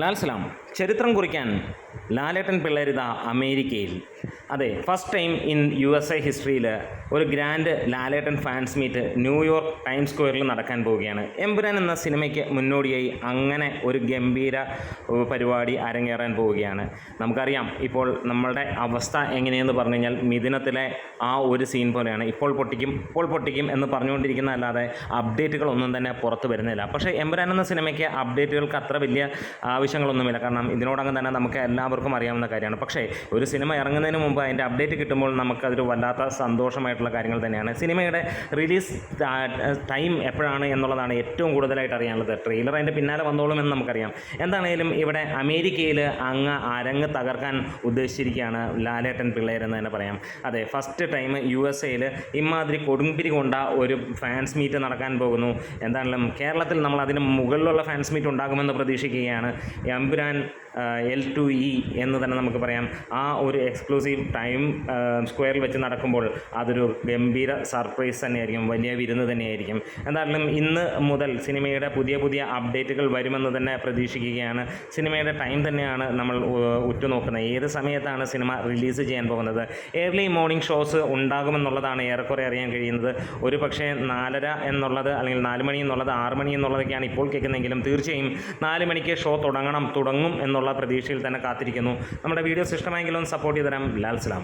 ലാൽ സലാം. ചരിത്രം കുറിക്കാൻ ലാലേട്ടൻ പിള്ളേരിത അമേരിക്കയിൽ. അതെ, ഫസ്റ്റ് ടൈം ഇൻ USA ഹിസ്റ്ററിയിൽ ഒരു ഗ്രാൻഡ് ലാലേട്ടൻ ഫാൻസ് മീറ്റ് ന്യൂയോർക്ക് ടൈംസ് സ്ക്വയറിൽ നടക്കാൻ പോവുകയാണ്. എമ്പുരാൻ എന്ന സിനിമയ്ക്ക് മുന്നോടിയായി അങ്ങനെ ഒരു ഗംഭീര പരിപാടി അരങ്ങേറാൻ പോവുകയാണ്. നമുക്കറിയാം ഇപ്പോൾ നമ്മളുടെ അവസ്ഥ എങ്ങനെയെന്ന് പറഞ്ഞു കഴിഞ്ഞാൽ മിഥുനത്തിലെ ആ ഒരു സീൻ പോലെയാണ്. ഇപ്പോൾ പൊട്ടിക്കും എന്ന് പറഞ്ഞുകൊണ്ടിരിക്കുന്ന അല്ലാതെ അപ്ഡേറ്റുകളൊന്നും തന്നെ പുറത്ത് വരുന്നില്ല. പക്ഷേ എമ്പുരാൻ എന്ന സിനിമയ്ക്ക് അപ്ഡേറ്റുകൾക്ക് അത്ര വലിയ ആവശ്യങ്ങളൊന്നുമില്ല. കാരണം ഇതിനോടകം തന്നെ നമുക്ക് എല്ലാവർക്കും അറിയാവുന്ന കാര്യമാണ്. പക്ഷേ ഒരു സിനിമ ഇറങ്ങുന്നതിന് മുമ്പ് അതിൻ്റെ അപ്ഡേറ്റ് കിട്ടുമ്പോൾ നമുക്കതൊരു വല്ലാത്ത സന്തോഷമായിട്ടുള്ള കാര്യങ്ങൾ തന്നെയാണ്. സിനിമയുടെ റിലീസ് ടൈം എപ്പോഴാണ് എന്നുള്ളതാണ് ഏറ്റവും കൂടുതലായിട്ട് അറിയാനുള്ളത്. ട്രെയിലർ അതിൻ്റെ പിന്നാലെ വന്നോളും എന്ന് നമുക്കറിയാം. എന്താണെങ്കിലും ഇവിടെ അമേരിക്കയിൽ അരങ്ങ് തകർക്കാൻ ഉദ്ദേശിച്ചിരിക്കുകയാണ് ലാലേട്ടൻ പിള്ളേരെന്ന് തന്നെ പറയാം. അതെ, ഫസ്റ്റ് ടൈം USA ഇമാതിരി കൊടുമ്പിരി കൊണ്ട ഒരു ഫാൻസ് മീറ്റ് നടക്കാൻ പോകുന്നു. എന്താണെങ്കിലും കേരളത്തിൽ നമ്മൾ അതിന് മുകളിലുള്ള ഫാൻസ് മീറ്റ് ഉണ്ടാകുമെന്ന് പ്രതീക്ഷിക്കുകയാണ്. എമ്പുരാൻ L2E എന്ന് തന്നെ നമുക്ക് പറയാം. ആ ഒരു എക്സ്ക്ലൂസീവ് ടൈം സ്ക്വയറിൽ വെച്ച് നടക്കുമ്പോൾ അതൊരു ഗംഭീര സർപ്രൈസ് തന്നെയായിരിക്കും, വലിയ വിരുന്ന് തന്നെയായിരിക്കും. എന്തായാലും ഇന്ന് മുതൽ സിനിമയുടെ പുതിയ അപ്ഡേറ്റുകൾ വരുമെന്ന് തന്നെ പ്രതീക്ഷിക്കുകയാണ്. സിനിമയുടെ ടൈം തന്നെയാണ് നമ്മൾ ഉറ്റുനോക്കുന്നത്. ഏത് സമയത്താണ് സിനിമ റിലീസ് ചെയ്യാൻ പോകുന്നത്? ഏർലി മോർണിംഗ് ഷോസ് ഉണ്ടാകുമെന്നുള്ളതാണ് ഏറെക്കുറെ അറിയാൻ കഴിയുന്നത്. ഒരു പക്ഷേ 4:30 എന്നുള്ളത് അല്ലെങ്കിൽ 4 മണി എന്നുള്ളത് 6 മണി എന്നുള്ളതൊക്കെയാണ് ഇപ്പോൾ കേൾക്കുന്നതെങ്കിലും തീർച്ചയായും 4 മണിക്ക് ഷോ തുടങ്ങും എന്നുള്ള പ്രതീക്ഷയിൽ തന്നെ കാത്തിരിക്കുന്നു. നമ്മുടെ വീഡിയോസ് ഇഷ്ടമായെങ്കിലും സപ്പോർട്ട് ചെയ്ത് തരാം. ലാൽ സലാം.